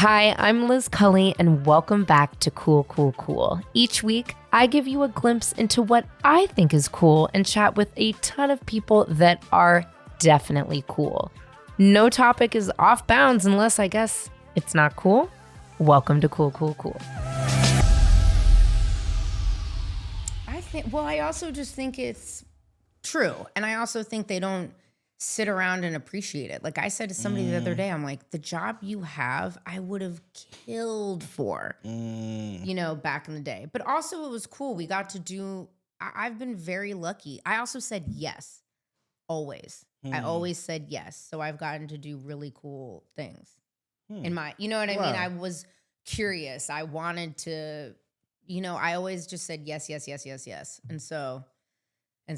Hi, I'm Liz Cully, and welcome back to Cool, Cool, Cool. Each week, I give you a glimpse into what I think is cool and chat with a ton of people that are definitely cool. No topic is off bounds unless, I guess, it's not cool. Welcome to Cool, Cool, Cool. I also just think it's true. And I also think they don't sit around and appreciate it. Like I said to somebody the other day, I'm like, the job you have, I would have killed for, back in the day. But also it was cool. We got to do, I've been very lucky. I also said yes, always. I always said yes. So I've gotten to do really cool things in my, you know what I mean? I was curious. I wanted to, I always just said yes, yes, yes, yes, yes. And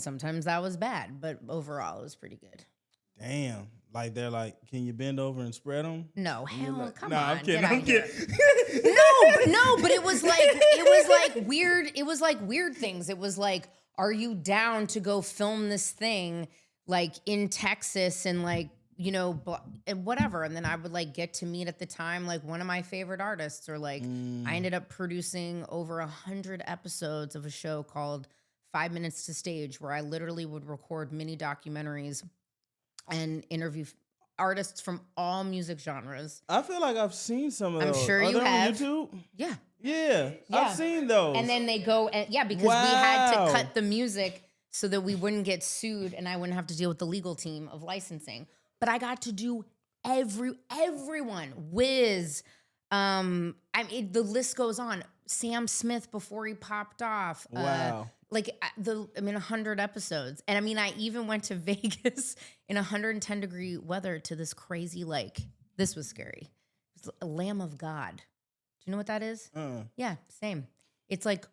sometimes that was bad, but overall it was pretty good. Damn. Like they're like, can you bend over and spread them? No, hell, like, come nah, on. I'm kidding. Get I'm out here. kidding. No, but it was like weird. It was like weird things. It was like, are you down to go film this thing like in Texas and like, and whatever. And then I would like get to meet at the time, like one of my favorite artists, or like I ended up producing over 100 episodes of a show called 5 Minutes to Stage, where I literally would record mini documentaries and interview artists from all music genres. I feel like I've seen some of I'm those. sure Are you they have. on YouTube? Yeah. Yeah, I've seen those. And then they go, because we had to cut the music so that we wouldn't get sued and I wouldn't have to deal with the legal team of licensing. But I got to do everyone. Wiz, the list goes on. Sam Smith before he popped off. Wow. 100 episodes. And I even went to Vegas in 110 degree weather to this crazy, this was scary. It was a Lamb of God. Do you know what that is? Yeah, same. It's like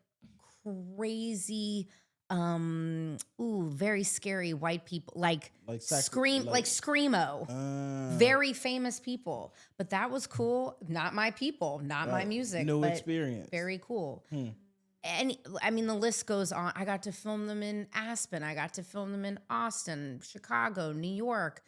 crazy, very scary white people, like Screamo, very famous people. But that was cool. Not my people, not my music. New but experience. Very cool. And the list goes on. I got to film them in Aspen. I got to film them in Austin, Chicago, New York.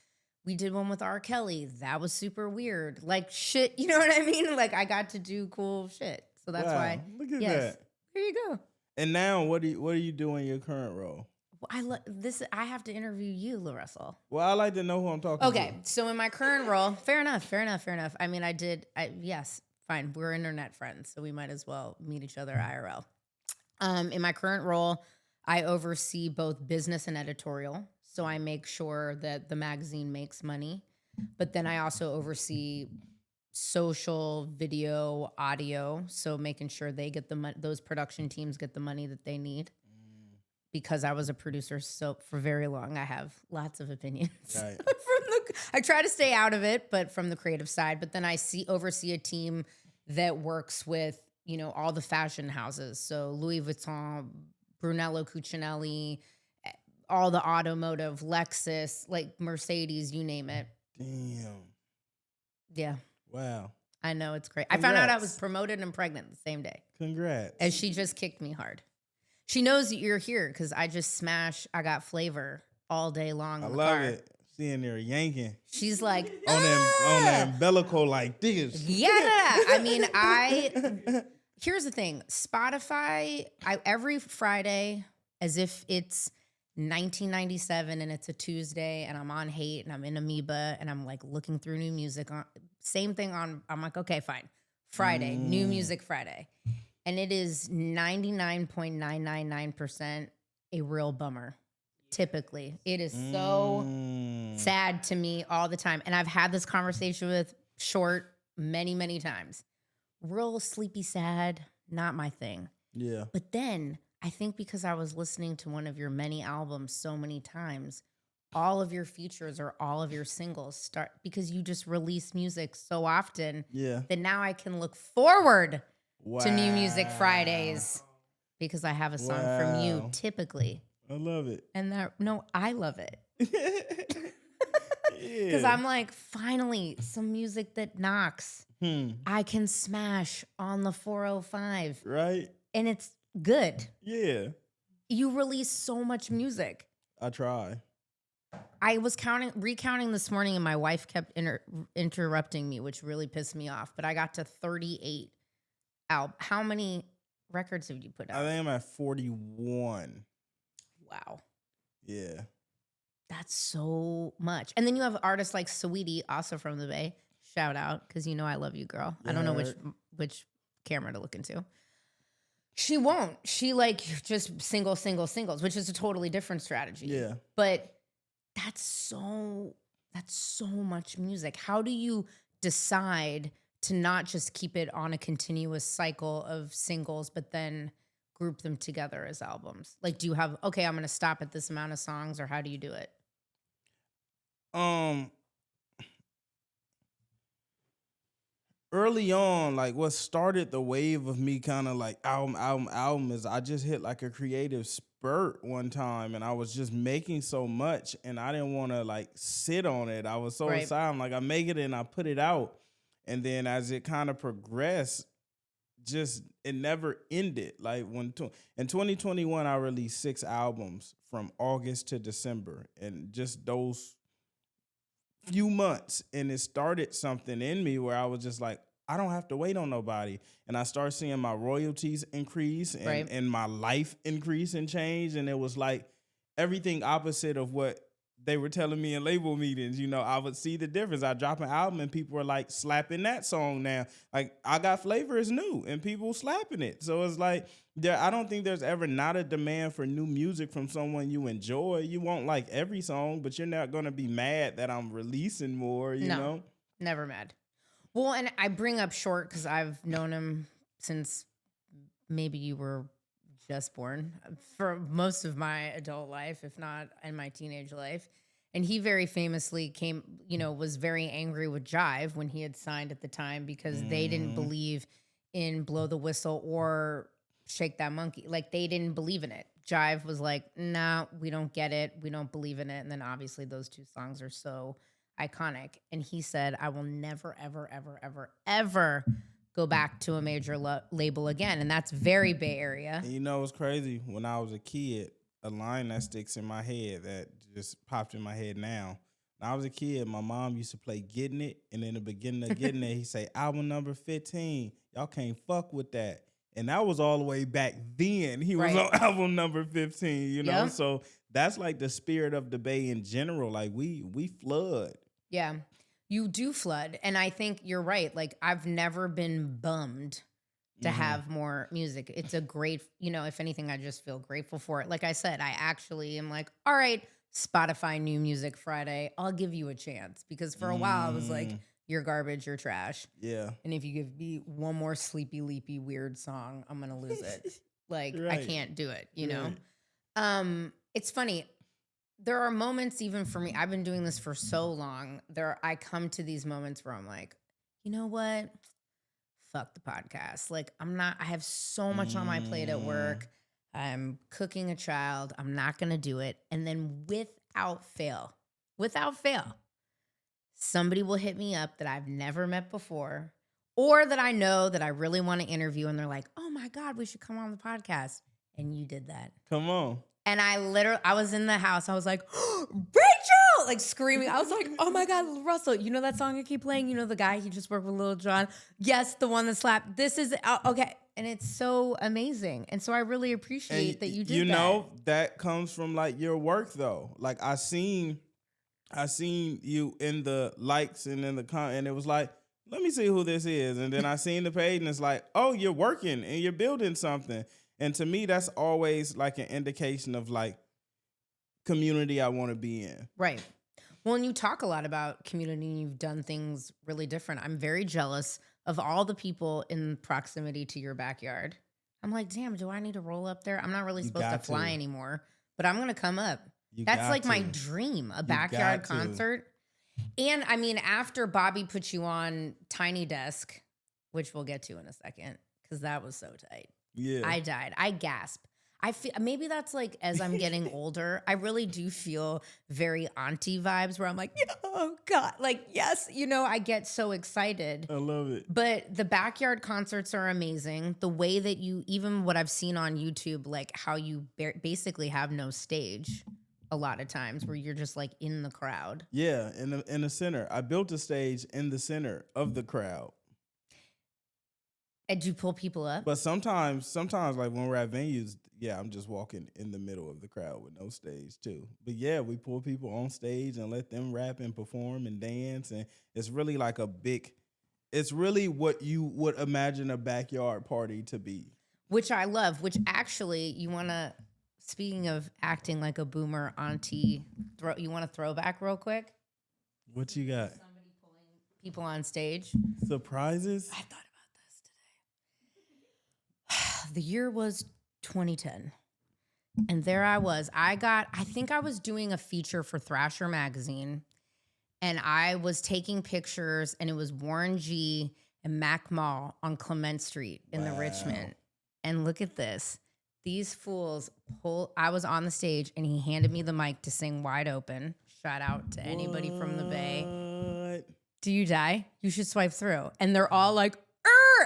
We did one with R. Kelly. That was super weird. Like shit, you know what I mean? Like I got to do cool shit. So that's why. Look at yes. that. There you go. And now, what do you do in your current role? I have to interview you, LaRussell. Well, I like to know who I'm talking to. Okay, so in my current role, fair enough. Yes, fine. We're internet friends, so we might as well meet each other IRL. In my current role, I oversee both business and editorial. So I make sure that the magazine makes money. But then I also oversee social, video, audio. So making sure they get those production teams get the money that they need. Because I was a producer so for very long, I have lots of opinions. Right. I try to stay out of it, but from the creative side. But then I oversee a team that works with all the fashion houses. So Louis Vuitton, Brunello Cucinelli, all the automotive, Lexus, like Mercedes, you name it. Damn. Yeah. Wow. I know, it's great. Congrats. I found out I was promoted and pregnant the same day. Congrats. And she just kicked me hard. She knows that you're here because I got flavor all day long. I in the love car. it. Seeing her yanking. She's like, on that umbilical like this. Yeah. Here's the thing. Spotify, every Friday, as if it's 1997 and it's a Tuesday and I'm on Hate and I'm in Amoeba and I'm like looking through new music. Same thing I'm like, okay, fine. Friday, new music Friday. And it is 99.999% a real bummer. Typically. It is so sad to me all the time. And I've had this conversation with Short many, many times. Real sleepy sad, not my thing. Yeah. But then I think because I was listening to one of your many albums so many times, all of your features or all of your singles start because you just release music so often that now I can look forward to New Music Fridays because I have a song from you typically. I love it. And I love it. Because I'm like, finally, some music that knocks. I can smash on the 405. Right. And it's good. Yeah. You release so much music. I try. I was recounting this morning, and my wife kept interrupting me, which really pissed me off. But I got to 38 albums. How many records have you put I out? think I'm at 41. Wow. Yeah. That's so much. And then you have artists like Saweetie, also from the Bay. Shout out, because you know I love you, girl. I don't know which camera to look into. She won't. She like just singles, which is a totally different strategy. Yeah. But that's so much music. How do you decide to not just keep it on a continuous cycle of singles, but then group them together as albums? Like, do you have, okay, I'm going to stop at this amount of songs, or how do you do it? Early on, like what started the wave of me kind of like album is I just hit like a creative spurt one time, and I was just making so much, and I didn't want to like sit on it. I was so Right. excited. I'm like, I make it and I put it out. And then as it kind of progressed, just it never ended. Like in 2021, I released 6 albums from August to December, and just those few months, and it started something in me where I was just like, I don't have to wait on nobody. And I started seeing my royalties increase and, Right. and my life increase and change. And it was like everything opposite of what they were telling me in label meetings. You know, I would see the difference. I drop an album and people are like slapping that song now. Like, I Got Flavor is new and people slapping it. So it's like, I don't think there's ever not a demand for new music from someone you enjoy. You won't like every song, but you're not going to be mad that I'm releasing more, you know? Never mad. Well, and I bring up Short because I've known him since maybe you were just born, for most of my adult life, if not in my teenage life. And he very famously was very angry with Jive when he had signed at the time, because they didn't believe in Blow the Whistle or Shake That Monkey. Like, they didn't believe in it. Jive was like, nah, we don't get it. We don't believe in it. And then obviously those 2 songs are so iconic. And he said, I will never, ever, ever, ever, ever go back to a major label again. And that's very Bay Area. And you know, it's crazy. When I was a kid, a line that sticks in my head that just popped in my head now. When I was a kid, my mom used to play Getting It. And in the beginning of Getting It, he say, album number 15. Y'all can't fuck with that. And that was all the way back then. He was on album number 15, you know? Yep. So that's like the spirit of the Bay in general. Like, we flood. Yeah, you do flood. And I think you're right. Like, I've never been bummed to have more music. It's a great, if anything, I just feel grateful for it. Like I said, I actually am like, all right, Spotify New Music Friday, I'll give you a chance. Because for a while I was like, you're garbage, you're trash. Yeah. And if you give me one more sleepy, leapy, weird song, I'm going to lose it. Like, Right. I can't do it, you know? It's funny. There are moments even for me, I've been doing this for so long. I come to these moments where I'm like, you know what? Fuck the podcast. Like, I have so much on my plate at work. I'm cooking a child. I'm not going to do it. And then without fail, somebody will hit me up that I've never met before, or that I know that I really want to interview. And they're like, oh my God, we should come on the podcast. And you did that. Come on. And I was in the house. I was like, oh, Rachel, like screaming. I was like, oh my God, LaRussell, you know that song I keep playing? You know the guy, he just worked with Lil Jon? Yes, the one that slapped. This is, okay. And it's so amazing. And so I really appreciate that you did that. You know, that comes from like your work though. Like I seen you in the likes and in the comment, and it was like, let me see who this is. And then I seen the page and it's like, oh, you're working and you're building something. And to me, that's always like an indication of like community I want to be in. Right. Well, and you talk a lot about community and you've done things really different. I'm very jealous of all the people in proximity to your backyard. I'm like, damn, do I need to roll up there? I'm not really supposed to fly anymore, but I'm going to come up. That's like my dream, a backyard concert. And I mean, after Bobby put you on Tiny Desk, which we'll get to in a second, because that was so tight. Yeah. I died. I gasped. I feel maybe that's like as I'm getting older, I really do feel very auntie vibes where I'm like, oh God, like, yes, I get so excited. I love it. But the backyard concerts are amazing. The way that even what I've seen on YouTube, like how you basically have no stage. a lot of times where you're just like in the crowd. Yeah, in the center. I built a stage in the center of the crowd. And do you pull people up? But sometimes like when we're at venues, yeah, I'm just walking in the middle of the crowd with no stage too. But yeah, we pull people on stage and let them rap and perform and dance, and it's really like it's really what you would imagine a backyard party to be. Which I love, which actually you want to, speaking of acting like a boomer auntie, you want to throwback real quick? What you got? Somebody pulling people on stage. Surprises? I thought about this today. The year was 2010. And there I was. I think I was doing a feature for Thrasher magazine. And I was taking pictures, and it was Warren G and Mac Mall on Clement Street in the Richmond. And look at this. These fools I was on the stage, and he handed me the mic to sing Wide Open. Shout out to anybody from the Bay. Do you die? You should swipe through. And they're all like,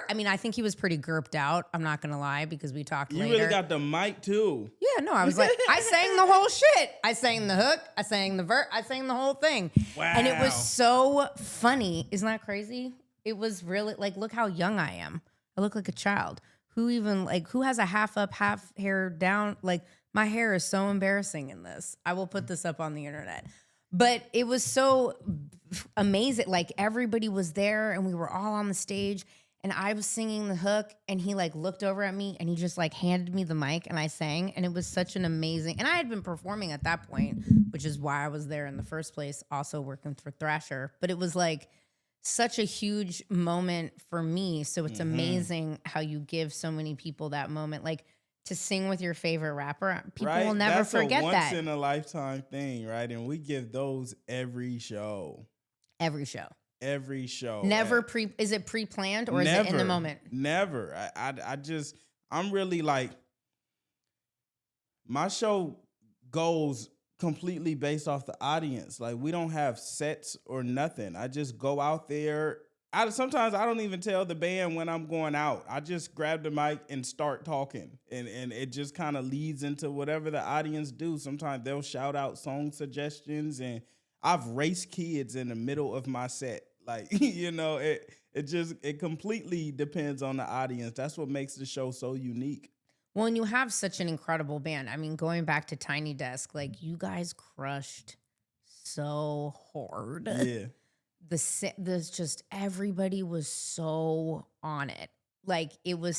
I mean, I think he was pretty gurped out. I'm not going to lie, because we talked later. You really got the mic too. Yeah, no, I was like, I sang the whole shit. I sang the hook. I sang the verse. I sang the whole thing. Wow. And it was so funny. Isn't that crazy? It was really like, look how young I am. I look like a child. Who has a half up, half hair down? Like, my hair is so embarrassing in this. I will put this up on the internet. But it was so amazing. Like, everybody was there, and we were all on the stage. And I was singing the hook, and he like looked over at me, and he just like handed me the mic, and I sang, and it was such an amazing, and I had been performing at that point, which is why I was there in the first place, also working for Thrasher. But it was like such a huge moment for me. So it's amazing how you give so many people that moment, like to sing with your favorite rapper. People will never forget that. That's a once in a lifetime thing, right? And we give those every show. Every show. Every show. Never is it pre-planned, or is it in the moment? Never. I'm really like, my show goes completely based off the audience. Like, we don't have sets or nothing. I just go out there. Sometimes I don't even tell the band when I'm going out. I just grab the mic and start talking. And it just kind of leads into whatever the audience do. Sometimes they'll shout out song suggestions, and I've raced kids in the middle of my set. Like, you know, it completely depends on the audience. That's what makes the show so unique. Well, and you have such an incredible band. I mean, going back to Tiny Desk, like, you guys crushed so hard. Yeah. There's just, everybody was so on it. Like, it was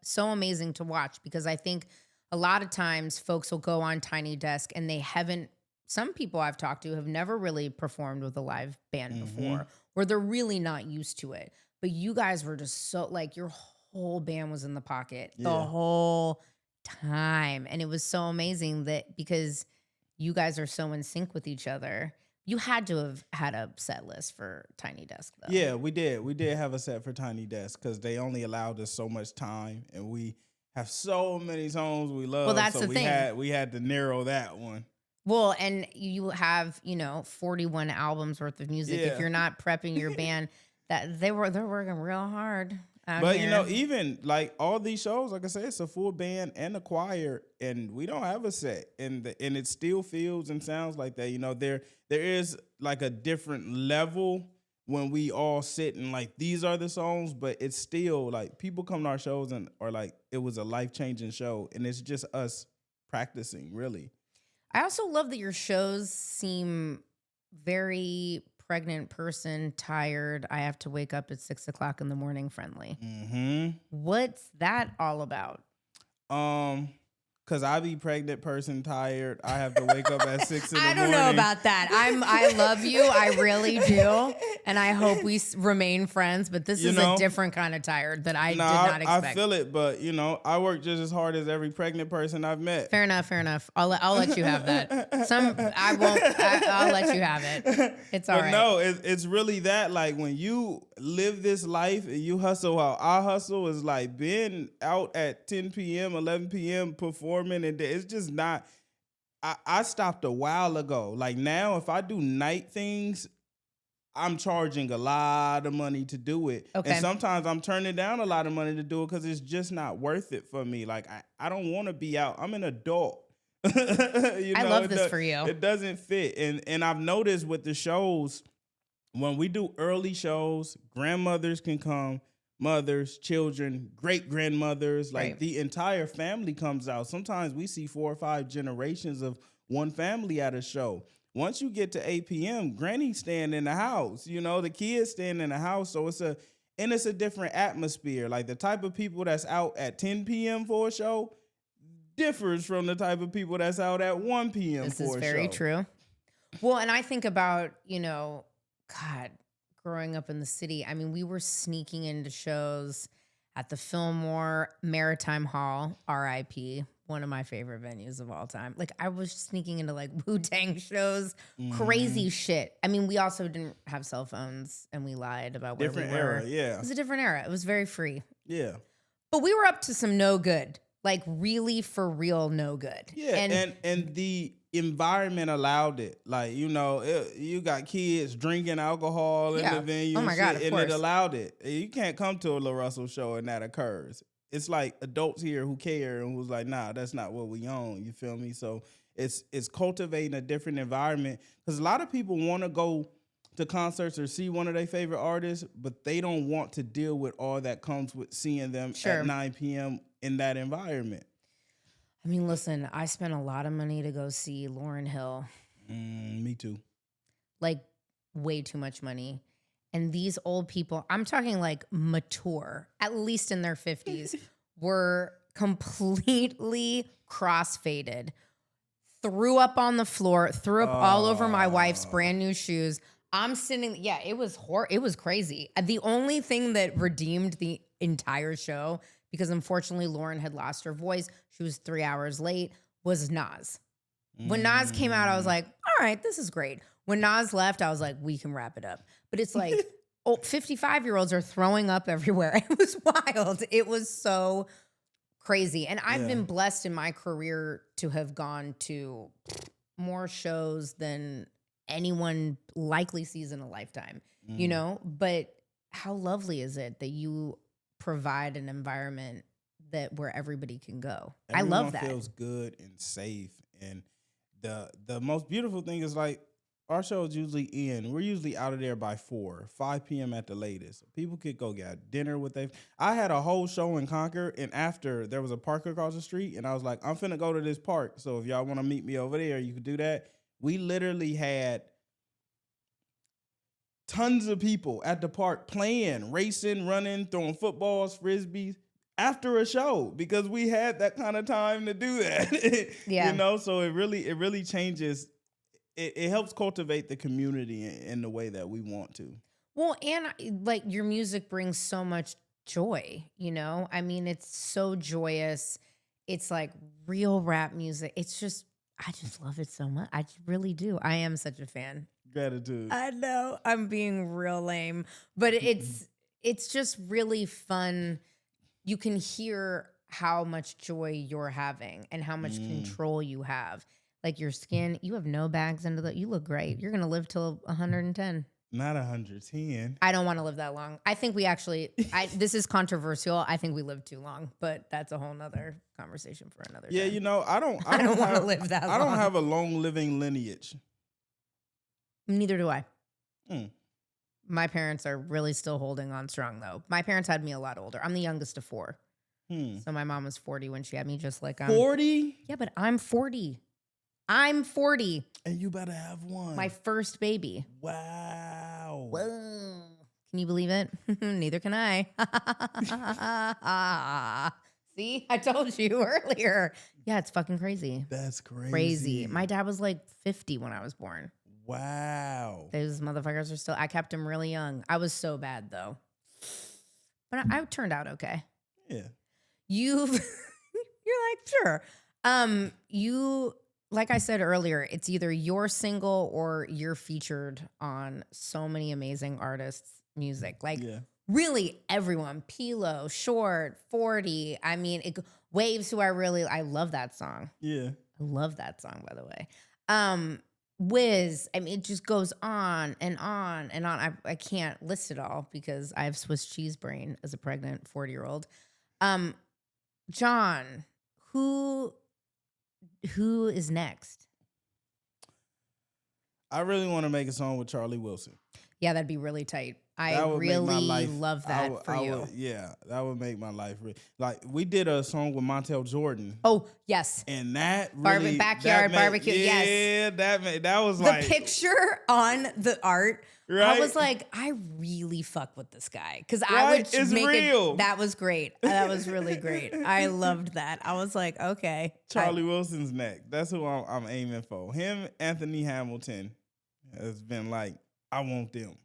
so amazing to watch, because I think a lot of times folks will go on Tiny Desk and they haven't, some people I've talked to have never really performed with a live band before, or they're really not used to it. But you guys were just so, like, your whole band was in the pocket the whole time. And it was so amazing that, because you guys are so in sync with each other, you had to have had a set list for Tiny Desk, though. Yeah, we did. We did have a set for Tiny Desk, because they only allowed us so much time, and we have so many songs we love. Well, that's so the thing. We had to narrow that one. Well, and you have, 41 albums worth of music. Yeah. If you're not prepping your band, they're working real hard. But even like all these shows, like I said, it's a full band and a choir, and we don't have a set, and it still feels and sounds like that. There is like a different level when we all sit and like, these are the songs, but it's still like, people come to our shows and are like, it was a life-changing show, and it's just us practicing, really. I also love that your shows seem very pregnant person, tired, I have to wake up at 6 o'clock in the morning friendly. What's that all about? Because I be pregnant person, tired. I have to wake up at 6 in the morning. I don't know about that. I love you. I really do. And I hope we remain friends. But this is a different kind of tired that I did not expect. I feel it. But, I work just as hard as every pregnant person I've met. Fair enough. I'll let you have that. I won't. I'll let you have it. It's all right. But no, it's really that. Like, when you live this life and you hustle how I hustle, is like being out at 10 p.m., 11 p.m. performing. And it's just not. I stopped a while ago. Like, now, if I do night things, I'm charging a lot of money to do it. Okay. And sometimes I'm turning down a lot of money to do it because it's just not worth it for me. Like, I don't want to be out. I'm an adult. I love this for you. It doesn't fit. And I've noticed with the shows, when we do early shows, grandmothers can come, mothers, children, great grandmothers, like Right. the entire family comes out. Sometimes we see 4 or 5 generations of one family at a show. Once you get to 8 p.m., granny's staying in the house, the kids staying in the house. So it's a different atmosphere. Like the type of people that's out at 10 p.m. for a show differs from the type of people that's out at 1 p.m. This for is a very show. true. Well, and I think about, God, growing up in the city. I mean, we were sneaking into shows at the Fillmore Maritime Hall, RIP, one of my favorite venues of all time. Like, I was sneaking into like Wu-Tang shows, crazy shit. I mean, we also didn't have cell phones and we lied about where Different we were. era, yeah. It was a different era. It was very free. Yeah. But we were up to some no good, like really for real no good. Yeah, and the environment allowed it. Like, you got kids drinking alcohol in the venue. Oh my God, of and course. it allowed it. You can't come to a LaRussell show and that occurs. It's like adults here who care and who's like, nah, that's not what we own. You feel me? So it's cultivating a different environment, because a lot of people want to go to concerts or see one of their favorite artists, but they don't want to deal with all that comes with seeing them at 9 p.m. in that environment. I mean, listen, I spent a lot of money to go see Lauryn Hill. Me too. Like, way too much money. And these old people, I'm talking like mature, at least in their 50s, were completely crossfaded, threw up on the floor, threw up all over my wife's brand new shoes. I'm sitting, it was it was crazy. The only thing that redeemed the entire show, because unfortunately Lauren had lost her voice, she was 3 hours late, was Nas. When Nas came out, I was like, all right, this is great. When Nas left, I was like, we can wrap it up. But it's like, 55-year-olds are throwing up everywhere. It was wild. It was so crazy. And I've been blessed in my career to have gone to more shows than anyone likely sees in a lifetime, But how lovely is it that you provide an environment where everybody can go? I love that. Feels good and safe. And the most beautiful thing is, like, our shows usually end. We're usually out of there by 5 p.m. at the latest. People could go get dinner with they. I had a whole show in Concord, and after there was a park across the street, and I was like, I'm finna go to this park. So if y'all want to meet me over there, you could do that. We literally had tons of people at the park playing, racing, running, throwing footballs, frisbees after a show, because we had that kind of time to do that. So it really changes. It helps cultivate the community in the way that we want to. Well, and like your music brings so much joy, I mean, it's so joyous. It's like real rap music. I just love it so much. I really do. I am such a fan. Gratitude. I know I'm being real lame, but it's just really fun. You can hear how much joy you're having and how much control you have. Like your skin, you have no bags under you look great. You're going to live till 110. Not 110. I don't want to live that long. I think we actually, this is controversial. I think we live too long, but that's a whole nother conversation for another time. I don't want to live that long. I don't have a long living lineage. Neither do I. My parents are really still holding on strong, though. My parents had me a lot older. I'm the youngest of 4. So my mom was 40 when she had me, just like I'm. 40? Yeah, but I'm 40. I'm 40. And you better have one. My first baby. Wow. Whoa. Can you believe it? Neither can I. See, I told you earlier. Yeah, it's fucking crazy. That's crazy. Crazy. My dad was like 50 when I was born. Wow. Those motherfuckers are still, I kept him really young. I was so bad though. But I turned out okay. Yeah. You're like, sure. Like I said earlier, it's either you're single or you're featured on so many amazing artists' music. Like really everyone. Pilo, Short, 40. I mean, Waves, who I love that song. Yeah. I love that song, by the way. Wiz, I mean, it just goes on and on and on. I can't list it all because I have Swiss cheese brain as a pregnant 40-year-old. John, who who is next? I really want to make a song with Charlie Wilson. Yeah, that'd be really tight. I That would make my really life. love that for you. Yeah, that would make my life like we did a song with Montel Jordan. Oh yes, and that really backyard barbecue. Yeah, yes, that was the like picture on the art. Right? I was like, I really fuck with this guy because Right? I would It's make real. it. That was great. That was really great. I loved that. I was like, okay, Charlie Wilson's neck. That's who I'm aiming for. Him, Anthony Hamilton has been like, I want them.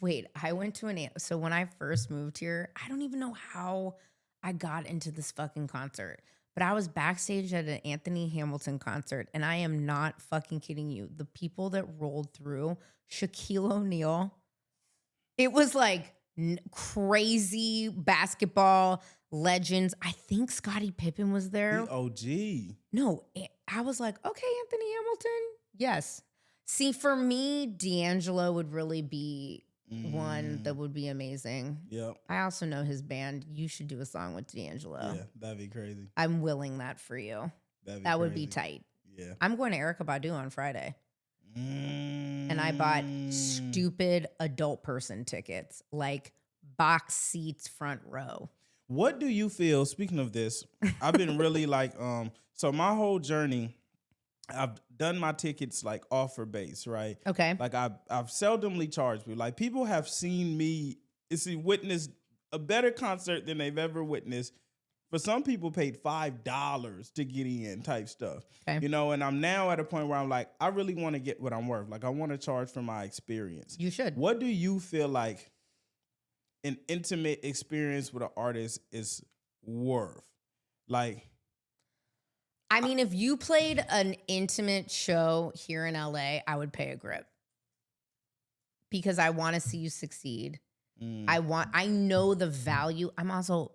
Wait, I went to so when I first moved here, I don't even know how I got into this fucking concert, but I was backstage at an Anthony Hamilton concert, and I am not fucking kidding you. The people that rolled through, Shaquille O'Neal, it was like crazy basketball legends. I think Scottie Pippen was there. The OG. No, I was like, okay, Anthony Hamilton, yes. See, for me, D'Angelo would really be one that would be amazing. Yep. I also know his band. You should do a song with D'Angelo. Yeah, that'd be crazy. I'm willing that for you. That would be tight. Yeah. I'm going to Erykah Badu on Friday. And I bought stupid adult person tickets, like box seats front row. What do you feel, speaking of this, I've been really like, so my whole journey, I've done my tickets like offer based, right? Okay. Like I've seldomly charged people. Like people have seen me witness a better concert than they've ever witnessed. For some people paid $5 to get in type stuff. Okay. You know, and I'm now at a point where I'm like, I really want to get what I'm worth. Like I want to charge for my experience. You should. What do you feel like an intimate experience with an artist is worth? Like, I mean, if you played an intimate show here in LA, I would pay a grip because I want to see you succeed. I know the value. I'm also,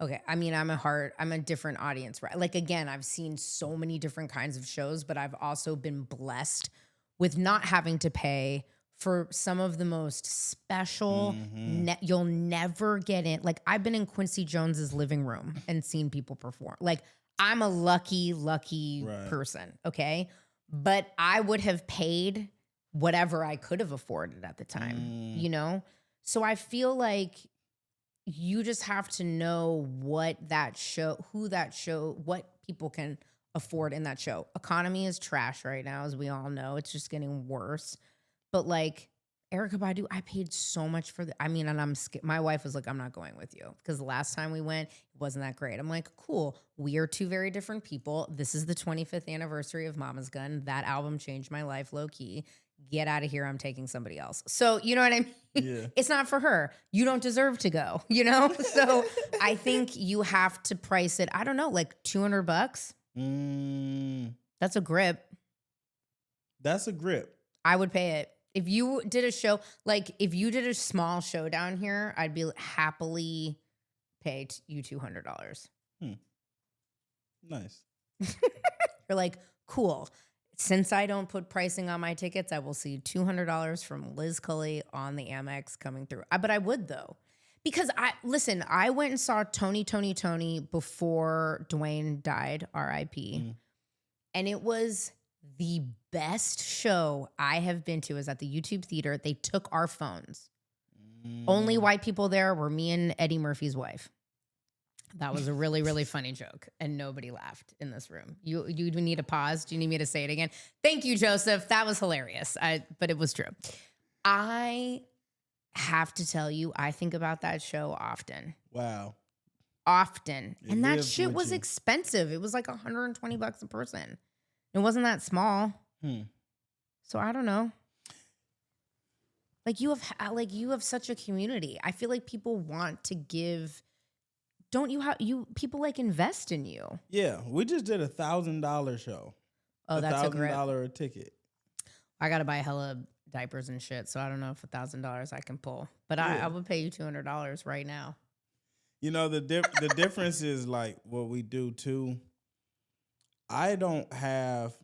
okay. I mean, I'm a different audience, right? Like, again, I've seen so many different kinds of shows, but I've also been blessed with not having to pay for some of the most special, you'll never get in. Like, I've been in Quincy Jones's living room and seen people perform. Like, I'm a lucky person, okay? But I would have paid whatever I could have afforded at the time, you know? So I feel like you just have to know what people can afford in that show. Economy is trash right now, as we all know. It's just getting worse. But like, Erykah Badu, I paid so much for and my wife was like, I'm not going with you because the last time we went, it wasn't that great. I'm like, cool. We are two very different people. This is the 25th anniversary of Mama's Gun. That album changed my life low key. Get out of here. I'm taking somebody else. So, you know what I mean? Yeah. It's not for her. You don't deserve to go, you know? So I think you have to price it, I don't know, like $200. That's a grip. That's a grip. I would pay it. If you did a show, like if you did a small show down here, I'd be happily pay you $200. Nice. You're like, cool. Since I don't put pricing on my tickets, I will see $200 from Liz Cully on the Amex coming through. But I would though, because I went and saw Tony before Dwayne died, R.I.P. And it was the best show I have been to is at the YouTube Theater. They took our phones. Only white people there were me and Eddie Murphy's wife. That was a really, really funny joke, and nobody laughed in this room. You need a pause? Do you need me to say it again? Thank you, Joseph. That was hilarious, but it was true. I have to tell you, I think about that show often. Wow. Often. And that shit was expensive. It was like $120 a person. It wasn't that small. So I don't know. Like you have such a community. I feel like people want to give. Don't you people like invest in you? Yeah, we just did $1,000 show. Oh, that's a grip. $1,000 ticket. I gotta buy hella diapers and shit, so I don't know if $1,000 I can pull. But I would pay you $200 right now. You know the difference is like what we do too. I don't have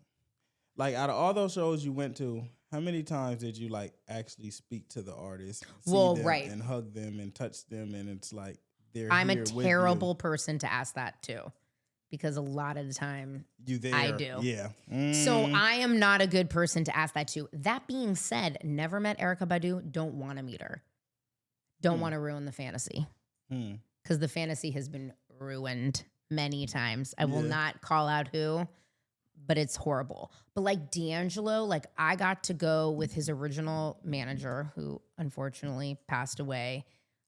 like out of all those shows you went to, how many times did you like actually speak to the artist, see them and hug them and touch them, and it's like. I'm a terrible person to ask that too. because a lot of the time You there? I do. Yeah. So I am not a good person to ask that to. That being said, never met Erykah Badu. Don't want to meet her. Don't want to ruin the fantasy because the fantasy has been ruined many times. I will not call out who, but it's horrible. But like D'Angelo, like I got to go with his original manager who unfortunately passed away.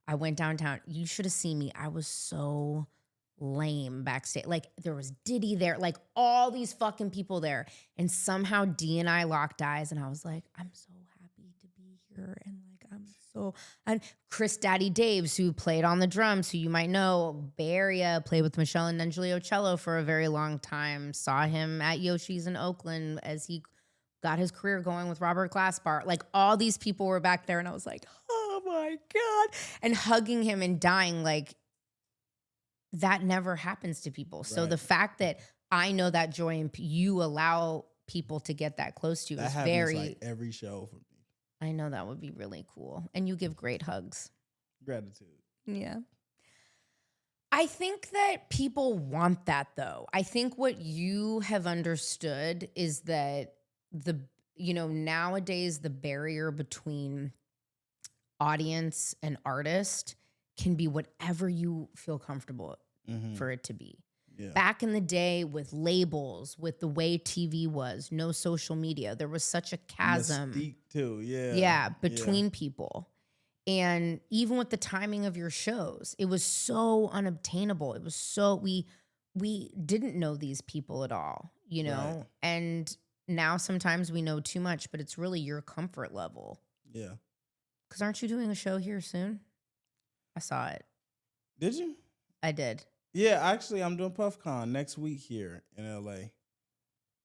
I went downtown. You should have seen me. I was so lame backstage. Like there was Diddy there, like all these fucking people there. And somehow D and I locked eyes and I was like, I'm so happy to be here. And and Chris Daddy Daves, who played on the drums, who you might know, Bay Area, played with Michelle and Angelo Cello for a very long time. Saw him at Yoshi's in Oakland as he got his career going with Robert Glasper. Like all these people were back there and I was like, oh my God. And hugging him and dying, like that never happens to people. So the fact that I know that joy and you allow people to get that close to you is very like every show for me. I know that would be really cool. And you give great hugs. Gratitude. Yeah. I think that people want that though. I think what you have understood is that nowadays the barrier between audience and artist can be whatever you feel comfortable for it to be. Yeah. Back in the day with labels, with the way TV was, no social media, there was such a chasm. Mystique too, between people. And even with the timing of your shows, it was so unobtainable. It was so, we didn't know these people at all, you know? Right. And now sometimes we know too much, but it's really your comfort level. Yeah. Because aren't you doing a show here soon? I saw it. Did you? I did. Yeah, actually, I'm doing PuffCon next week here in LA.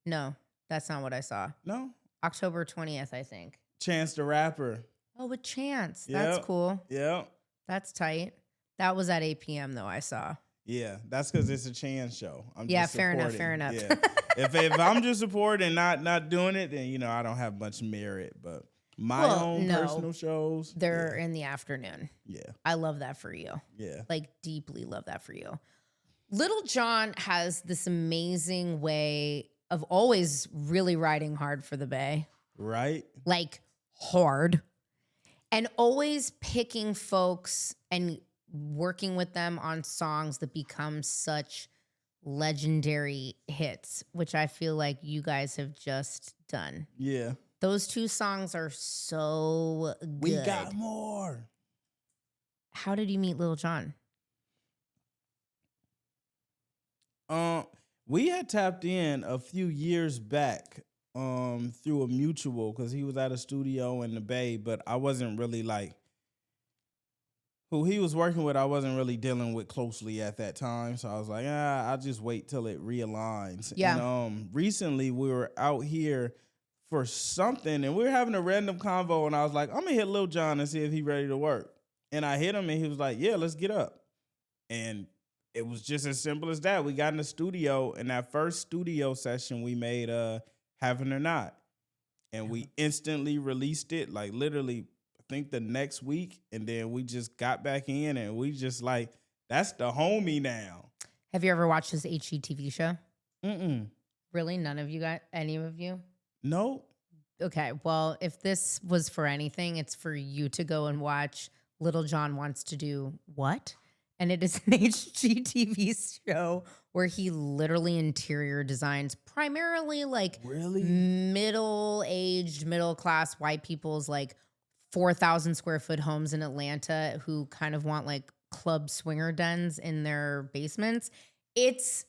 No, that's not what I saw. No? October 20th, I think. Chance the Rapper. Oh, with Chance. That's cool. Yeah. That's tight. That was at 8 p.m. though, I saw. Yeah, that's because it's a Chance show. I'm just fair enough. Yeah. if I'm just supporting and not doing it, then, I don't have much merit. But my own personal shows. They're in the afternoon. Yeah. I love that for you. Yeah. Like, deeply love that for you. Little John has this amazing way of always really riding hard for the Bay. Right. Like, hard. And always picking folks and working with them on songs that become such legendary hits, which I feel like you guys have just done. Yeah. Those two songs are so good. We got more. How did you meet Lil Jon? We had tapped in a few years back through a mutual because he was at a studio in the Bay, but I wasn't really like who he was working with. I wasn't really dealing with closely at that time, so I was like, I'll just wait till it realigns. Yeah. And recently we were out here for something, and we were having a random convo, and I was like, I'm gonna hit Lil Jon and see if he's ready to work. And I hit him, and he was like, yeah, let's get up. And it was just as simple as that. We got in the studio, and that first studio session we made, Having or Not. And we instantly released it, like literally, I think the next week. And then we just got back in, and we just like, that's the homie now. Have you ever watched this HGTV show? Mm-mm. Really? None of you got, any of you? No. Okay, well, if this was for anything, it's for you to go and watch Little John Wants to Do What? And it is an HGTV show where he literally interior designs primarily like middle-aged, middle-class white people's like 4,000 square foot homes in Atlanta who kind of want like club swinger dens in their basements. It's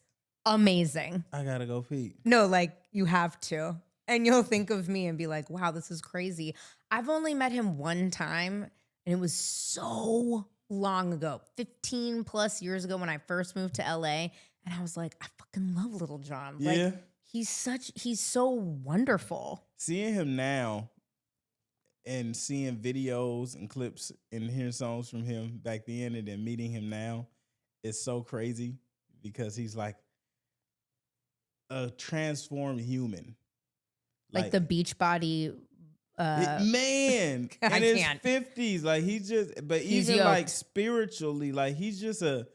amazing. I gotta go peep. No, like you have to. And you'll think of me and be like, wow, this is crazy. I've only met him one time and it was so long ago, 15 plus years ago when I first moved to LA. And I was like, I fucking love Little John. Yeah. Like, he's so wonderful. Seeing him now and seeing videos and clips and hearing songs from him back then and then meeting him now is so crazy because he's like a transformed human. Like the Beachbody man in his 50s, like he's even yoked. like spiritually, like he's a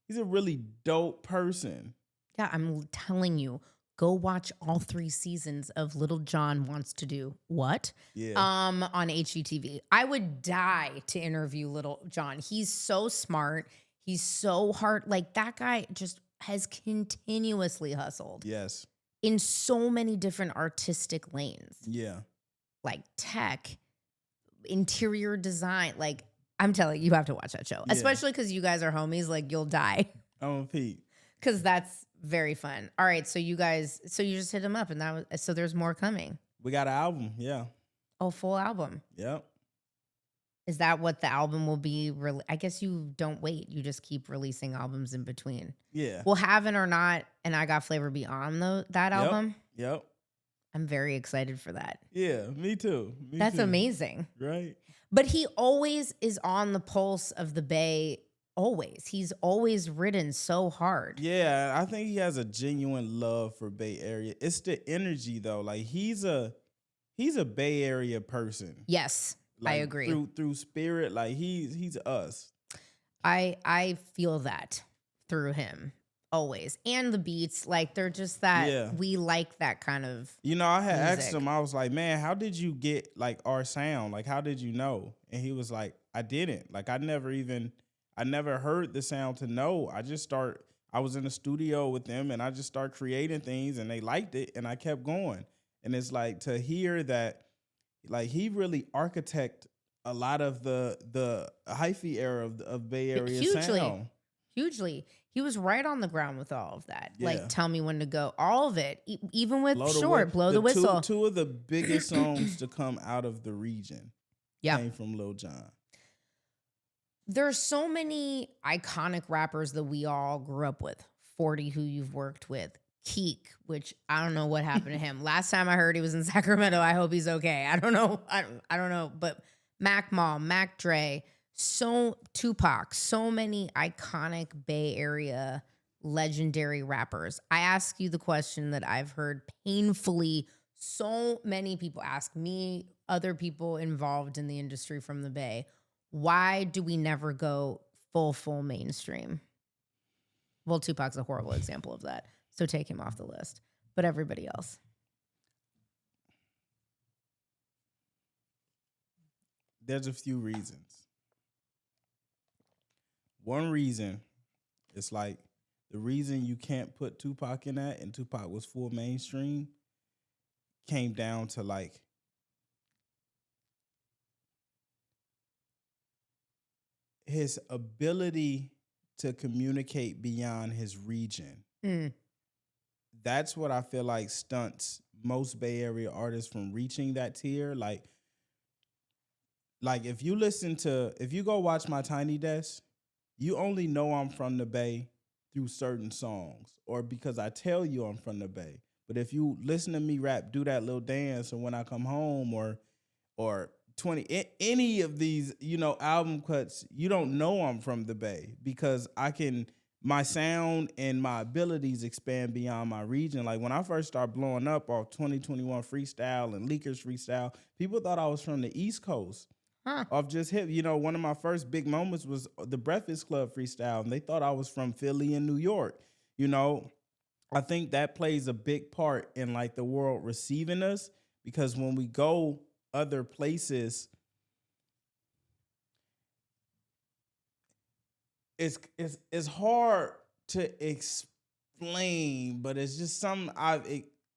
really dope person. Yeah, I'm telling you, go watch all 3 seasons of Little John Wants to Do What? Yeah. On HGTV. I would die to interview Little John. He's so smart. He's so hard. Like that guy just has continuously hustled Yes. in so many different artistic lanes, Yeah. like tech, interior design. Like I'm telling you, you have to watch that show, Yeah. especially because you guys are homies. Like you'll die I'm a Pete. because that's very fun. All right, so you just hit him up, and that was so. There's more coming. We got an album. Yeah. Oh, full album. Yep. Is that what the album will be? I guess you don't wait. You just keep releasing albums in between. Yeah. Will Having or Not and I Got Flavor be on that album? Yep. I'm very excited for that. Yeah, me too. That's amazing. Right. But he always is on the pulse of the Bay. Always. He's always ridden so hard. Yeah, I think he has a genuine love for Bay Area. It's the energy though. Like he's a Bay Area person. Yes, Like, I agree. Through spirit, like he's us. I feel that through him always. And the beats, like they're just that Yeah. we like that kind of I had asked music. him, I was like, man, how did you get like our sound? Like, how did you know? And he was like, I didn't. Like, I never heard the sound to know. I was in the studio with them and I just started creating things and they liked it and I kept going. And it's like to hear that, like he really architect a lot of the hyphy era of Bay Area sound. Hugely. He was right on the ground with all of that. Yeah. Like, Tell Me When to Go. All of it. Even with Blow the Two- Whistle. Two of the biggest songs to come out of the region Yeah. came from Lil Jon. There's so many iconic rappers that we all grew up with. 40, who you've worked with. Keek, which I don't know what happened to him. Last time I heard he was in Sacramento. I hope he's okay. I don't know. I don't know. But Mac Mall, Mac Dre, Tupac, so many iconic Bay Area legendary rappers. I ask you the question that I've heard painfully so many people ask me, other people involved in the industry from the Bay. Why do we never go full mainstream? Well, Tupac's a horrible example of that. So take him off the list. But everybody else. There's a few reasons. One reason, it's like the reason you can't put Tupac in that and Tupac was full mainstream came down to like his ability to communicate beyond his region. That's what I feel like stunts most Bay Area artists from reaching that tier. Like if you go watch my Tiny Desk, you only know I'm from the Bay through certain songs or because I tell you I'm from the Bay. But if you listen to me rap, Do That Little Dance, or When I Come Home, or 20 any of these, album cuts, you don't know I'm from the Bay because my sound and my abilities expand beyond my region. Like when I first started blowing up off 2021 Freestyle and Leakers Freestyle, people thought I was from the East Coast. Off just hip. One of my first big moments was the Breakfast Club Freestyle, and they thought I was from Philly and New York. I think that plays a big part in like the world receiving us because when we go other places, it's hard to explain, but it's just something I've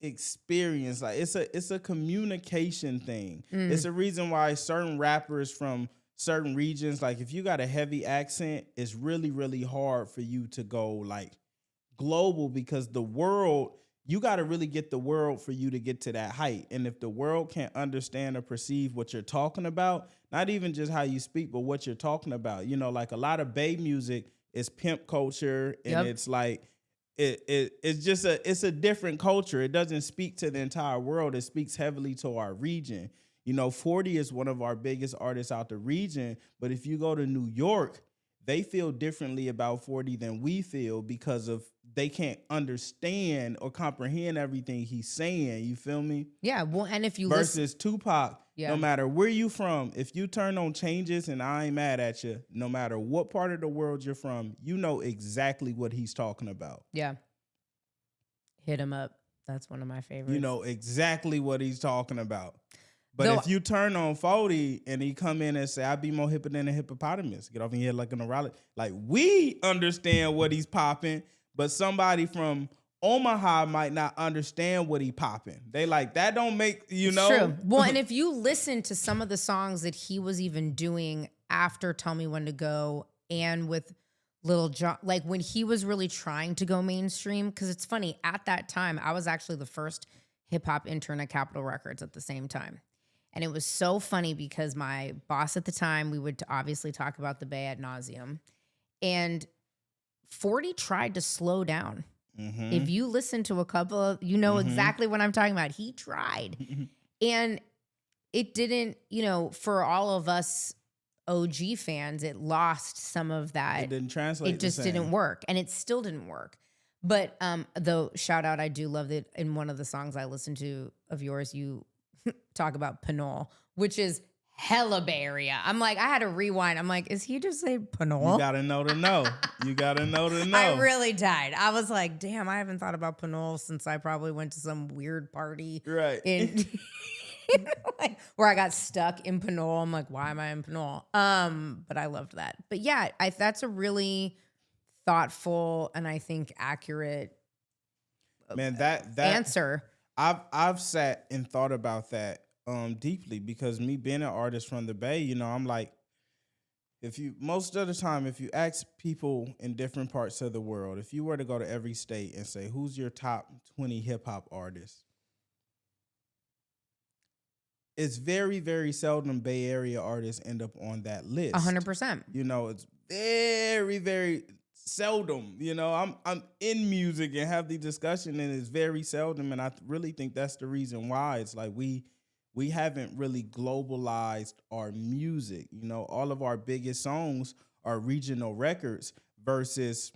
experienced. Like it's a communication thing. It's a reason why certain rappers from certain regions, like if you got a heavy accent, it's really, really hard for you to go like global because the world, you got to really get the world for you to get to that height. And if the world can't understand or perceive what you're talking about, not even just how you speak, but what you're talking about, like a lot of Bay music is pimp culture and it's like, it's a different culture. It doesn't speak to the entire world. It speaks heavily to our region. 40 is one of our biggest artists out the region, but if you go to New York, they feel differently about 40 than we feel because of they can't understand or comprehend everything he's saying. You feel me? Yeah. Well, and if you versus Tupac, no matter where you from, if you turn on Changes and I Ain't Mad at You, no matter what part of the world you're from, you know exactly what he's talking about. Yeah. Hit 'em up. That's one of my favorites. You know exactly what he's talking about. But Though- if you turn on 40 and he come in and say, I'd be more hipper than a hippopotamus, get off in here like a neurologist. Like, we understand what he's popping, but somebody from Omaha might not understand what he popping. They like, that don't make, It's true. Well, and if you listen to some of the songs that he was even doing after Tell Me When to Go and with Little John, like when he was really trying to go mainstream, because it's funny, at that time, I was actually the first hip hop intern at Capitol Records at the same time. And it was so funny because my boss at the time, we would obviously talk about the Bay ad nauseum. And 40 tried to slow down. Mm-hmm. If you listen to a couple of, you know exactly what I'm talking about. He tried. And it didn't, you know, for all of us OG fans, it lost some of that. It didn't translate. It just didn't work. And it still didn't work. But though, shout out, I do love that in one of the songs I listened to of yours, you talk about Pinole, which is hella Bay Area. I'm like, I had to rewind. I'm like, is he just saying Pinole? You gotta know to know. You gotta know to know. I really died. I was like, damn, I haven't thought about Pinole since I probably went to some weird party. Right. In like, where I got stuck in Pinole. I'm like, why am I in Pinole? But I loved that. But yeah, that's a really thoughtful and I think accurate that answer. I've sat and thought about that deeply, because me being an artist from the Bay, you know, I'm like, most of the time, if you ask people in different parts of the world, if you were to go to every state and say, who's your top 20 hip hop artists? It's very, very seldom Bay Area artists end up on that list. 100%. You know, it's very, very seldom. You know, I'm in music and have the discussion, and it's very seldom. And I really think that's the reason why. It's like we haven't really globalized our music. You know, all of our biggest songs are regional records versus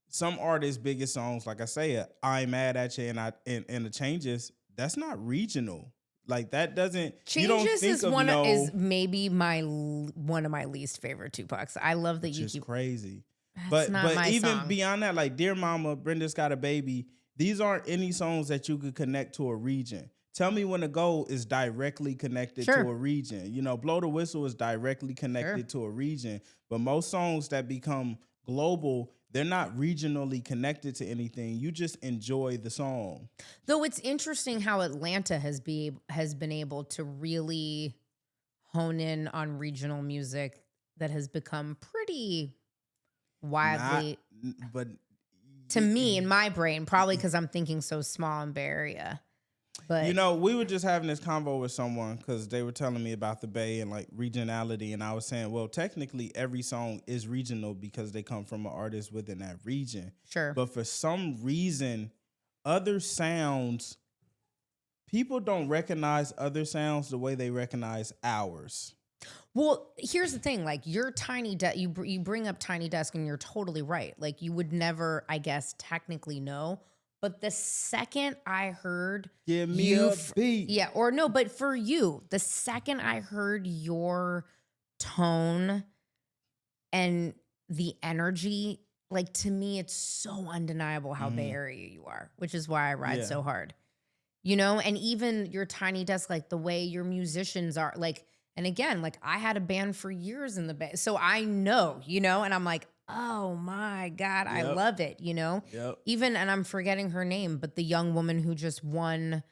some artists' biggest songs, like I say, I'm Mad at You and the Changes. That's not regional. Like, that doesn't. Changes you don't think is of is maybe one of my least favorite Tupacs. I love that you keep crazy. That's not my even song. beyond that, like Dear Mama, Brenda's Got a Baby, these aren't any songs that you could connect to a region. Tell Me When to Go is directly connected to a region. You know, Blow the Whistle is directly connected to a region. But most songs that become global, they're not regionally connected to anything. You just enjoy the song. Though it's interesting how Atlanta has been able to really hone in on regional music that has become pretty widely, but to me in my brain, probably because I'm thinking so small in Bay Area. But you know, we were just having this convo with someone because they were telling me about the Bay and like regionality, and I was saying, well, technically every song is regional because they come from an artist within that region. Sure. But for some reason, other sounds, people don't recognize other sounds the way they recognize ours. Well, here's the thing. Like, your Tiny Desk, you bring up Tiny Desk, and you're totally right. Like, you would never, I guess, technically know. But the second I heard Give me a beat. Yeah, or no, but for you, the second I heard your tone and the energy, like, to me, it's so undeniable how Bay Area you are, which is why I ride so hard. You know, and even your Tiny Desk, like the way your musicians are, like, and again, like, I had a band for years in the Bay, so I know, you know, and I'm like, oh my God, I love it, you know? Yep. Even, and I'm forgetting her name, but the young woman who just won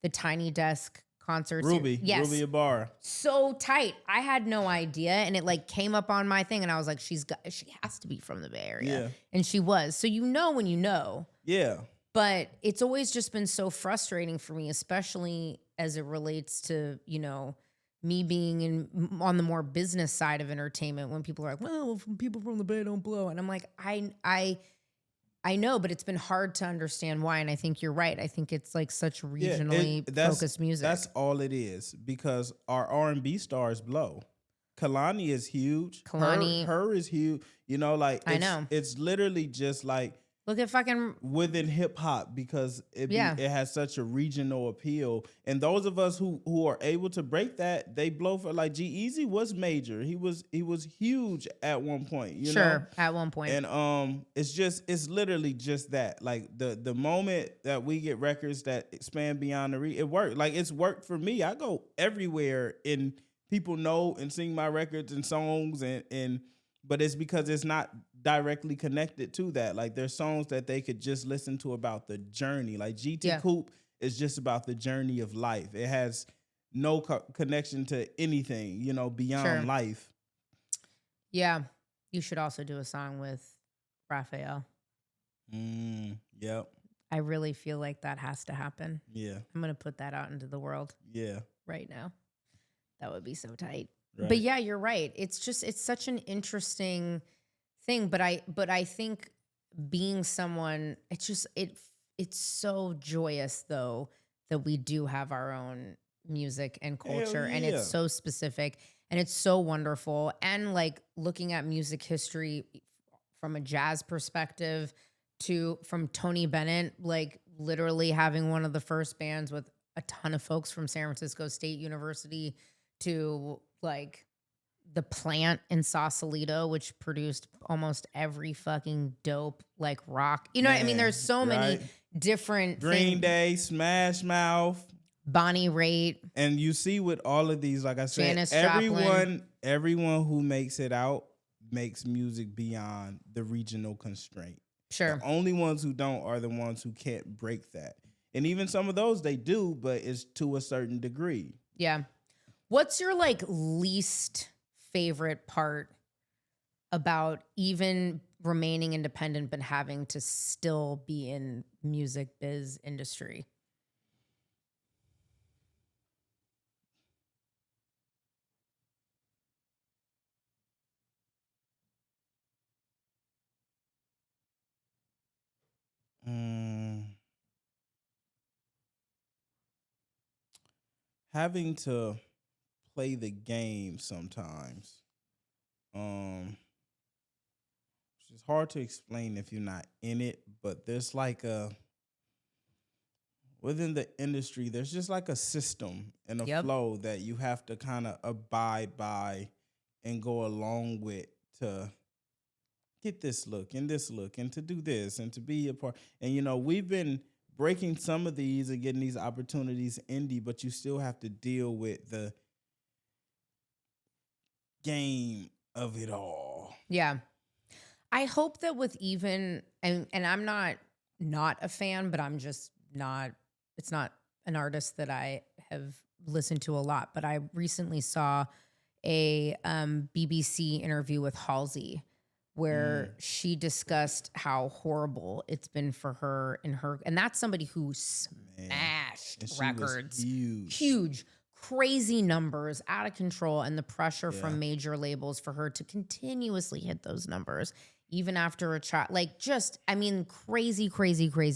the Tiny Desk concert. Ruby. Yes. Ruby Ibarra. So tight. I had no idea. And it like came up on my thing and I was like, she has to be from the Bay Area. Yeah. And she was. So you know when you know. Yeah. But it's always just been so frustrating for me, especially as it relates to, you know, me being on the more business side of entertainment when people are like, well, people from the Bay don't blow. And I'm like, I know, but it's been hard to understand why. And I think you're right. I think it's like such regionally focused music. That's all it is, because our R&B stars blow. Kalani is huge. Kalani. Her is huge. You know, like, I know. It's literally just like Look at fucking within hip hop because it has such a regional appeal. And those of us who are able to break that, they blow for like G-Eazy was major. He was huge at one point, you know? At one point. And it's literally just that. Like the moment that we get records that expand beyond the it worked. Like it's worked for me. I go everywhere and people know and sing my records and songs and but it's because it's not directly connected to that. Like there's songs that they could just listen to about the journey. Like GT Coupe is just about the journey of life. It has no connection to anything, you know, beyond life. Yeah. You should also do a song with Raphael. Yep. I really feel like that has to happen. Yeah. I'm going to put that out into the world. Yeah. Right now. That would be so tight. Right. But yeah, you're right. It's such an interesting thing. But I think being someone, it's so joyous though that we do have our own music and culture, and it's so specific and it's so wonderful. And like looking at music history from a jazz perspective from Tony Bennett, like literally having one of the first bands with a ton of folks from San Francisco State University to like the Plant in Sausalito, which produced almost every fucking dope like rock. You know what I mean? There's so many different Green Day, Smash Mouth, Bonnie Raitt. And you see with all of these, like I said, Janis Joplin. everyone who makes it out makes music beyond the regional constraint. Sure. The only ones who don't are the ones who can't break that. And even some of those they do, but it's to a certain degree. Yeah. What's your like least favorite part about even remaining independent but having to still be in music biz industry? Having to play the game sometimes. It's hard to explain if you're not in it, but there's like within the industry, there's just like a system and a flow that you have to kind of abide by and go along with to get this look and to do this and to be a part. And, you know, we've been breaking some of these and getting these opportunities indie, but you still have to deal with the game of it all. Yeah. I hope that with even, and I'm not a fan, but I'm just not, it's not an artist that I have listened to a lot, but I recently saw a BBC interview with Halsey where she discussed how horrible it's been for her and that's somebody who smashed records, huge, crazy numbers, out of control, and the pressure from major labels for her to continuously hit those numbers, even after a child, like just, I mean, crazy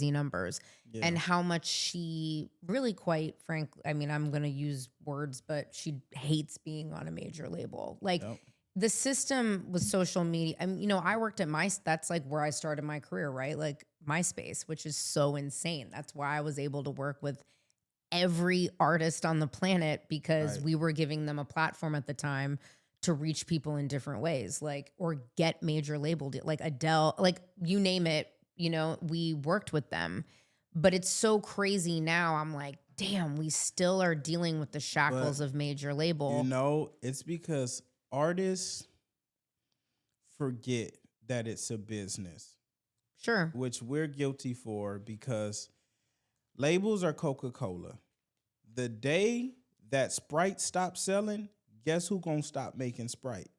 numbers, and how much she really, quite frankly, I mean, I'm going to use words, but she hates being on a major label. Like, the system with social media, I mean, you know, I worked at that's like where I started my career, right? Like MySpace, which is so insane. That's why I was able to work with every artist on the planet because we were giving them a platform at the time to reach people in different ways, like, or get major label like Adele, like you name it, you know, we worked with them. But it's so crazy now. I'm like, damn, we still are dealing with the shackles of major label. You know, it's because artists forget that it's a business. Sure. Which we're guilty for because labels are Coca-Cola. The day that Sprite stops selling, guess who gonna stop making Sprite?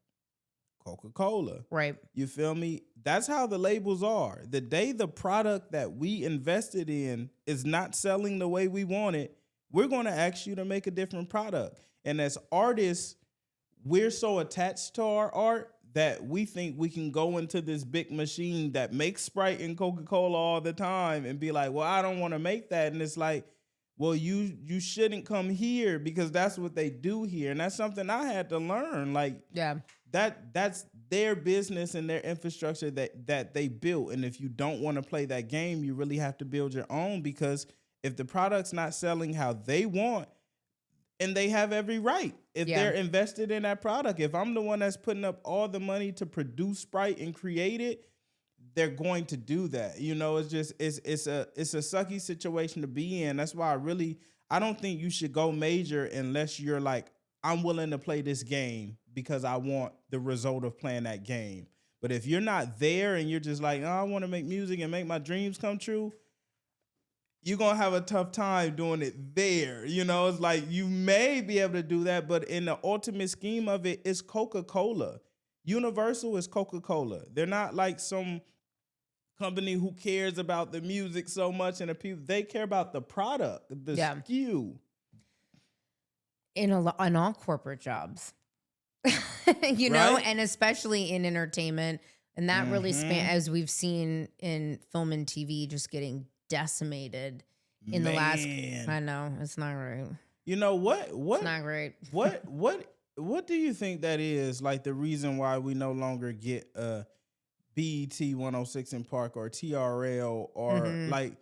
Coca-Cola. Right. You feel me? That's how the labels are. The day the product that we invested in is not selling the way we want it, we're going to ask you to make a different product. And as artists, we're so attached to our art that we think we can go into this big machine that makes Sprite and Coca-Cola all the time and be like, well, I don't want to make that. And it's like, well, you shouldn't come here because that's what they do here. And that's something I had to learn. Like, that's their business and their infrastructure that they built. And if you don't want to play that game, you really have to build your own, because if the product's not selling how they want, and they have every right, if they're invested in that product. If I'm the one that's putting up all the money to produce Sprite and create it, they're going to do that. You know, it's a sucky situation to be in. That's why I don't think you should go major unless you're like, I'm willing to play this game because I want the result of playing that game. But if you're not there and you're just like, oh, I want to make music and make my dreams come true, you're going to have a tough time doing it there. You know, it's like you may be able to do that, but in the ultimate scheme of it, it's Coca-Cola. Universal is Coca-Cola. They're not like some company who cares about the music so much and the people. They care about the product, the SKU. In all corporate jobs, you know, and especially in entertainment. And that really as we've seen in film and TV, just getting decimated in the last. I know it's not right. You know what? It's not great. What do you think that is? Like the reason why we no longer get BET 106 in Park or TRL or like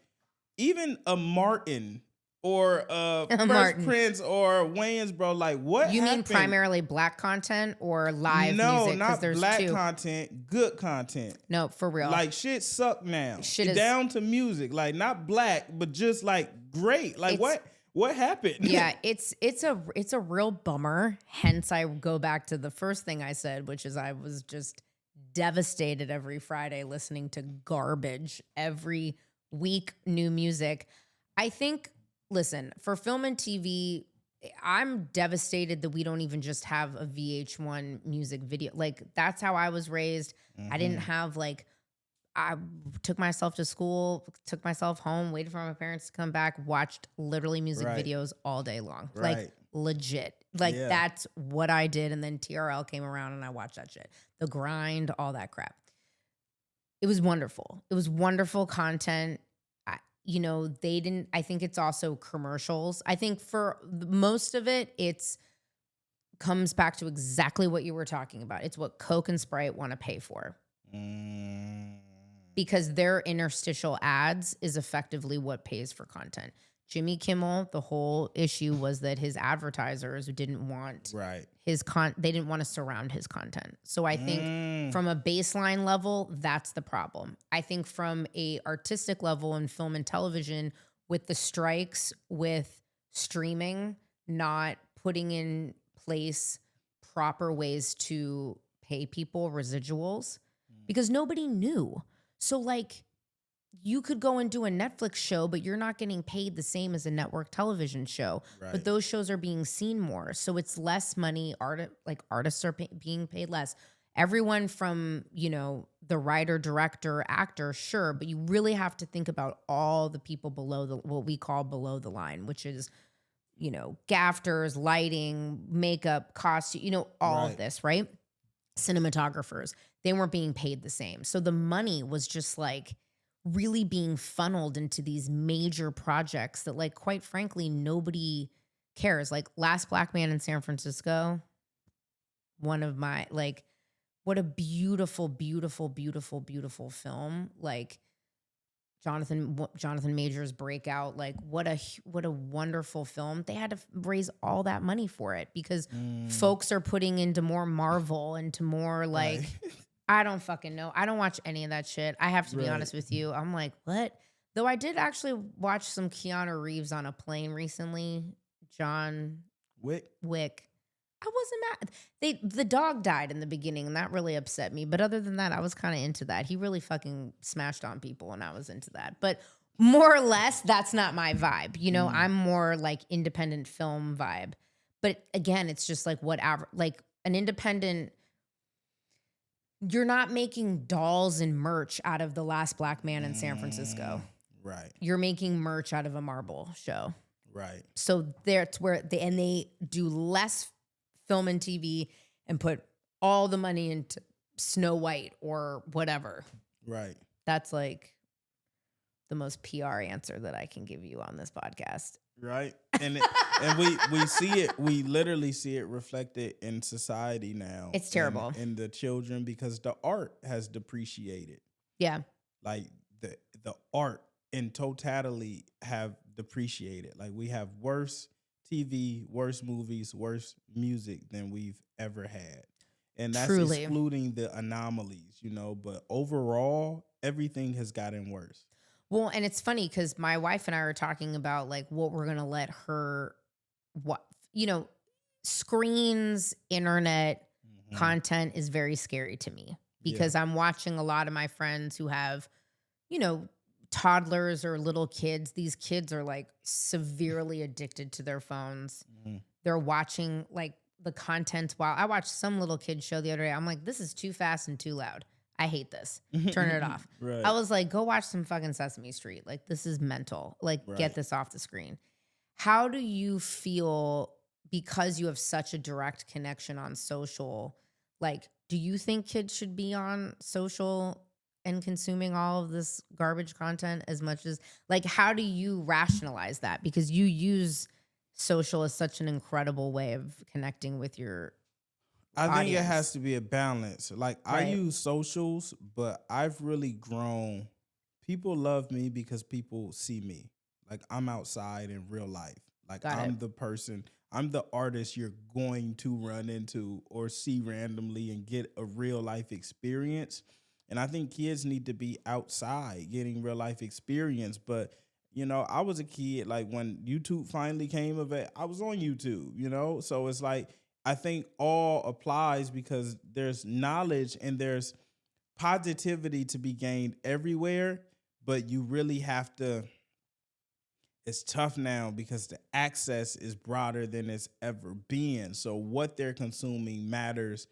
even a Martin or Fresh Prince or Wayans, bro. Like what? You mean primarily black content or live music? No, not black content, good content. No, for real. Like shit suck now. Shit is down to music. Like not black, but just like great. Like what happened? Yeah, it's a real bummer. Hence I go back to the first thing I said, which is I was just devastated every Friday listening to garbage every week, new music. I think, listen, for film and TV, I'm devastated that we don't even just have a VH1 music video. Like, that's how I was raised. I didn't have, like, I took myself to school, took myself home, waited for my parents to come back, watched literally music videos all day long. Like, legit. Like, that's what I did. And then TRL came around and I watched that shit. The Grind, all that crap. It was wonderful. It was wonderful content. You know, they didn't, I think it's also commercials. I think for most of it, it's comes back to exactly what you were talking about. It's what Coke and Sprite want to pay for. Because their interstitial ads is effectively what pays for content. Jimmy Kimmel, the whole issue was that his advertisers didn't want his they didn't want to surround his content. So I think from a baseline level, that's the problem. I think from a artistic level in film and television, with the strikes, with streaming, not putting in place proper ways to pay people residuals, because nobody knew. So like, you could go and do a Netflix show, but you're not getting paid the same as a network television show. But those shows are being seen more. So it's less money. Artists are being paid less. Everyone from, you know, the writer, director, actor, sure. But you really have to think about all the people below what we call below the line, which is, you know, gaffers, lighting, makeup, costume, you know, all of this, right? Cinematographers. They weren't being paid the same. So the money was just like really being funneled into these major projects that, like, quite frankly, nobody cares. Like Last Black Man in San Francisco, one of my, like, what a beautiful, beautiful, beautiful, beautiful film. Like Jonathan Majors breakout, like what a wonderful film. They had to raise all that money for it because folks are putting into more Marvel, into more like, I don't fucking know. I don't watch any of that shit. I have to be honest with you. I'm like, what? Though I did actually watch some Keanu Reeves on a plane recently. John Wick. I wasn't mad. The dog died in the beginning, and that really upset me. But other than that, I was kind of into that. He really fucking smashed on people, and I was into that. But more or less, that's not my vibe. You know, I'm more like independent film vibe. But again, it's just like whatever. Like an independent. You're not making dolls and merch out of The Last Black Man in San Francisco. Right. You're making merch out of a Marvel show. Right. So that's where they do less film and TV and put all the money into Snow White or whatever. Right. That's like the most PR answer that I can give you on this podcast. right? And we see it. We literally see it reflected in society now. It's terrible. in the children because the art has depreciated. Yeah. Like the art in totality have depreciated. Like we have worse TV, worse movies, worse music than we've ever had. And that's Truly. excluding the anomalies, but overall, everything has gotten worse. Well, and it's funny because my wife and I were talking about like what we're going to let her, screens, internet content is very scary to me because I'm watching a lot of my friends who have, toddlers or little kids. These kids are like severely addicted to their phones. They're watching like the content while I watched some little kid show the other day. I'm like, this is too fast and too loud. I hate this. Turn it off. Right. I was like, go watch some fucking Sesame Street. Like, this is mental. Like, get this off the screen. How do you feel because you have such a direct connection on social? Like, do you think kids should be on social and consuming all of this garbage content as much as, like, how do you rationalize that? Because you use social as such an incredible way of connecting with your I think it audience. has to be a balance. Like I use socials, but I've really grown. People love me because people see me. Like I'm outside in real life. Like I'm the person, I'm the artist you're going to run into or see randomly and get a real life experience. And I think kids need to be outside getting real life experience. But, I was a kid, like when YouTube finally came of it, I was on YouTube, So it's like, I think all applies because there's knowledge and there's positivity to be gained everywhere, but you really have to, it's tough now because the access is broader than it's ever been. So what they're consuming matters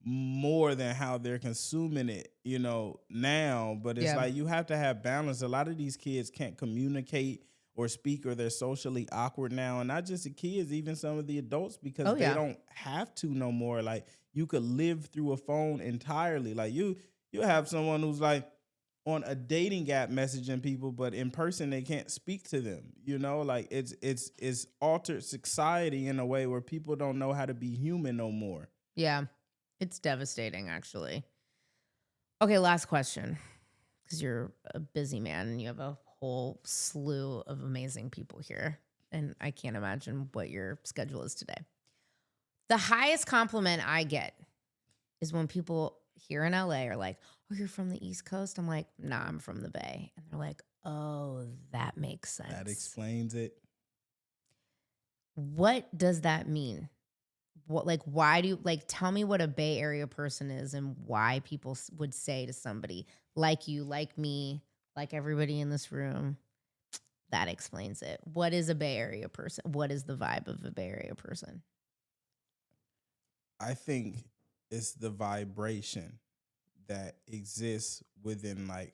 more than how they're consuming it, now. But it's like you have to have balance. A lot of these kids can't communicate or speak, or they're socially awkward now. And not just the kids, even some of the adults, because they don't have to no more. Like you could live through a phone entirely. Like you have someone who's like on a dating app messaging people, but in person they can't speak to them. Like it's altered society in a way where people don't know how to be human no more. Yeah, it's devastating, actually. Okay, last question, because you're a busy man and you have a whole slew of amazing people here, and I can't imagine what your schedule is today. The highest compliment I get is when people here in LA are like, oh, you're from the East Coast? I'm like, nah, I'm from the Bay. And they're like, oh, that makes sense. That explains it. What does that mean? Why do you, tell me what a Bay Area person is and why people would say to somebody like you, like me, like everybody in this room, that explains it. What is a Bay Area person? What is the vibe of a Bay Area person? I think it's the vibration that exists within like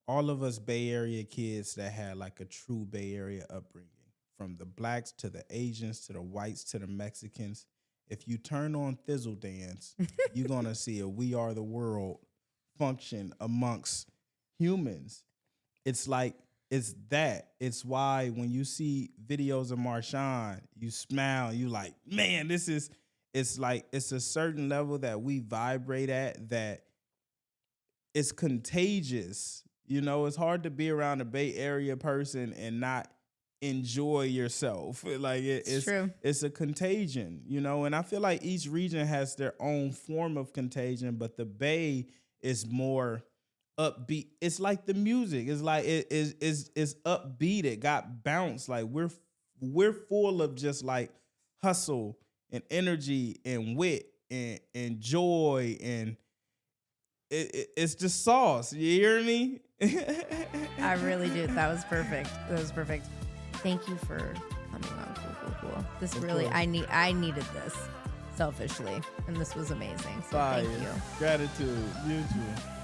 all of us Bay Area kids that had like a true Bay Area upbringing, from the blacks to the Asians to the whites to the Mexicans. If you turn on Thizzle Dance, you're going to see a We Are the World function amongst humans. It's like, it's that. It's why when you see videos of Marshawn, you smile, you like, man, it's like, it's a certain level that we vibrate at that it's contagious. It's hard to be around a Bay Area person and not enjoy yourself. Like it's true. It's a contagion, and I feel like each region has their own form of contagion, but the Bay is more upbeat. It's like the music. It's like it's upbeat. It got bounce. Like we're full of just like hustle and energy and wit and joy, and it's just sauce. You hear me? I really do. That was perfect. Thank you for coming on Cool. This of really, course. I needed this selfishly, and this was amazing. So Fire. Thank you. Gratitude. Mutual.